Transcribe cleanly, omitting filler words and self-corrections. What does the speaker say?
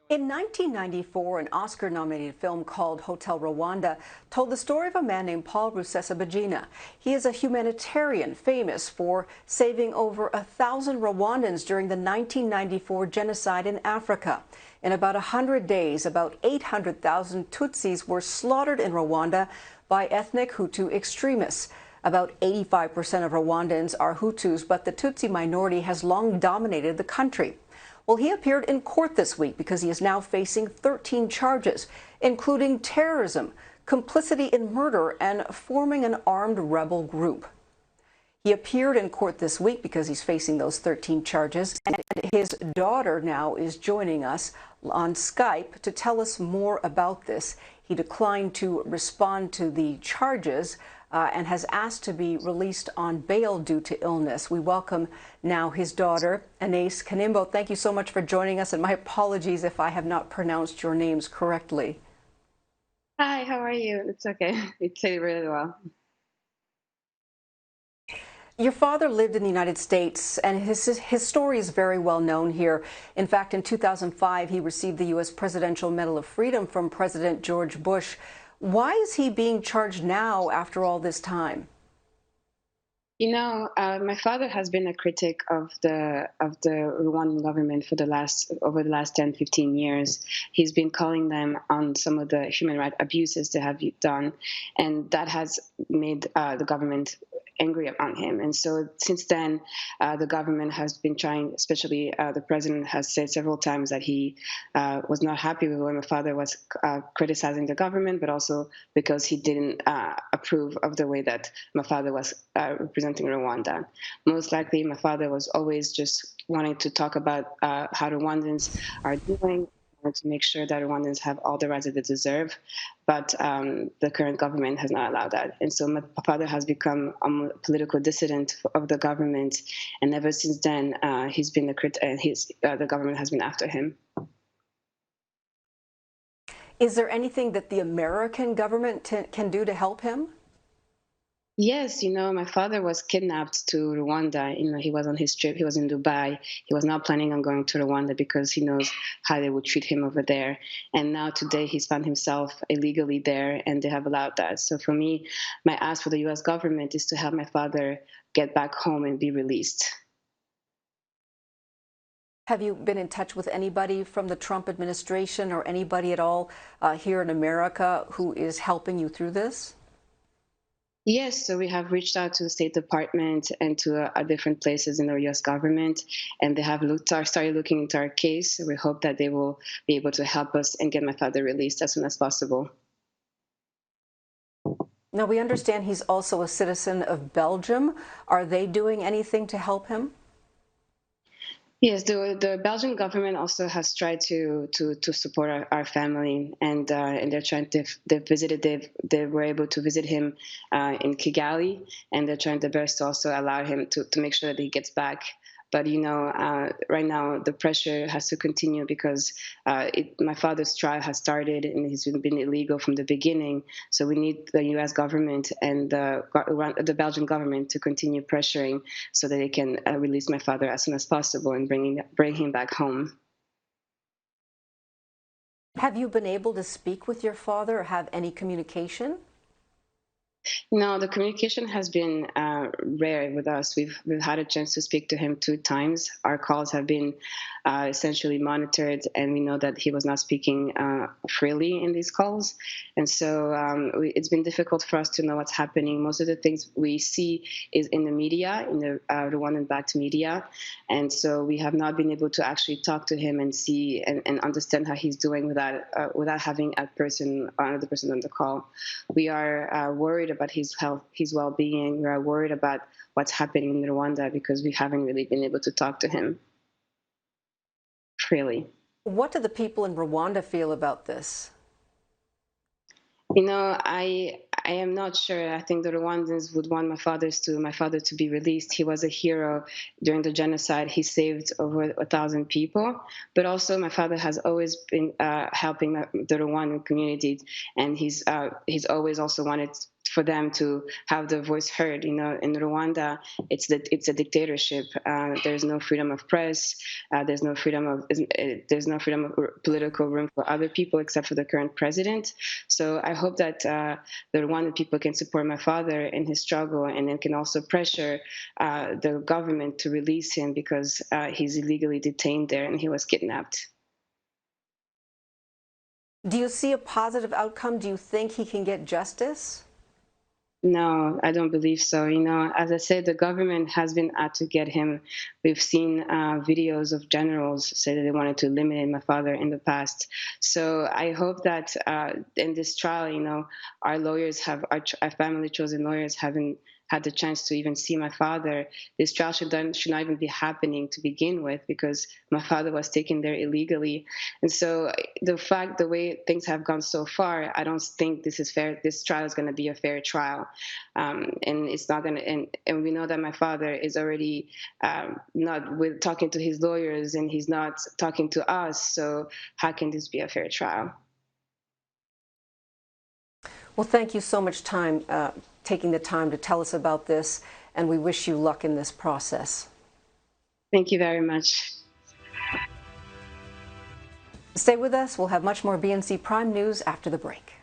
In 1994, an Oscar-nominated film called Hotel Rwanda told the story of a man named Paul Rusesabagina. He is a humanitarian famous for saving over 1,000 Rwandans during the 1994 genocide in Africa. In about 100 days, about 800,000 Tutsis were slaughtered in Rwanda by ethnic Hutu extremists. About 85% of Rwandans are Hutus, but the Tutsi minority has long dominated the country. Well, he appeared in court this week because he is now facing 13 charges, including terrorism, complicity in murder, and forming an armed rebel group. He appeared in court this week because he's facing those 13 charges, and his daughter now is joining us on Skype to tell us more about this. He declined to respond to the charges and has asked to be released on bail due to illness. We welcome now his daughter, Anais Kanimbo. Thank you so much for joining us, and my apologies if I have not pronounced your names correctly. Hi, how are you? It's okay. You say it really well. Your father lived in the United States, and his story is very well known here. In fact, in 2005, he received the U.S. Presidential Medal of Freedom from President George Bush. Why is he being charged now after all this time? My father has been a critic of the Rwandan government for over the last 10, 15 years. He's been calling them on some of the human rights abuses they have done, and that has made the government angry on him. And so since then, the government has been trying, especially the president has said several times that he was not happy with when my father was criticizing the government, but also because he didn't approve of the way that my father was representing Rwanda. Most likely, my father was always just wanting to talk about how Rwandans are doing, to make sure that Rwandans have all the rights that they deserve, but the current government has not allowed that. And so my father has become a political dissident of the government, and ever since then, he's been a critic, and the government has been after him. Is there anything that the American government can do to help him? Yes, my father was kidnapped to Rwanda. He was on his trip. He was in Dubai. He was not planning on going to Rwanda because he knows how they would treat him over there. And now today he's found himself illegally there, and they have allowed that. So for me, my ask for the U.S. government is to help my father get back home and be released. Have you been in touch with anybody from the Trump administration or anybody at all here in America who is helping you through this? Yes, so we have reached out to the State Department and to different places in the U.S. government, and they have started looking into our case. We hope that they will be able to help us and get my father released as soon as possible. Now, we understand he's also a citizen of Belgium. Are they doing anything to help him? Yes, the Belgian government also has tried to support our family, and they're trying to they were able to visit him in Kigali, and they're trying their best to also allow him to make sure that he gets back. But right now the pressure has to continue because my father's trial has started and he's been illegal from the beginning. So we need the U.S. government and the Belgian government to continue pressuring so that they can release my father as soon as possible and bring him back home. Have you been able to speak with your father or have any communication? No, the communication has been rare with us. We've had a chance to speak to him 2 times. Our calls have been essentially monitored, and we know that he was not speaking freely in these calls. And so it's been difficult for us to know what's happening. Most of the things we see is in the media, in the Rwandan-backed media. And so we have not been able to actually talk to him and see and understand how he's doing without having another person on the call. We are worried about his health, his well-being. We are worried about what's happening in Rwanda because we haven't really been able to talk to him freely. What do the people in Rwanda feel about this? I am not sure. I think the Rwandans would want my father to be released. He was a hero during the genocide. He saved over 1,000 people. But also, my father has always been helping the Rwandan community, and he's always also wanted for them to have their voice heard. You know, in Rwanda, it's a dictatorship. There's no freedom of press. There's no freedom of political room for other people except for the current president. So I hope that the Rwandan people can support my father in his struggle, and then can also pressure the government to release him, because he's illegally detained there and he was kidnapped. Do you see a positive outcome? Do you think he can get justice? No, I don't believe so. You know, as I said, the government has been out to get him. We've seen videos of generals say that they wanted to eliminate my father in the past. So I hope that in this trial, you know, our family chosen lawyers haven't had the chance to even see my father. This trial should not even be happening to begin with, because my father was taken there illegally. And so the way things have gone so far, I don't think this is fair. This trial is going to be a fair trial. And it's not going to, and we know that my father is already not with talking to his lawyers, and he's not talking to us. So how can this be a fair trial? Well, thank you so much taking the time to tell us about this, and we wish you luck in this process. Thank you very much. Stay with us. We'll have much more BNC Prime News after the break.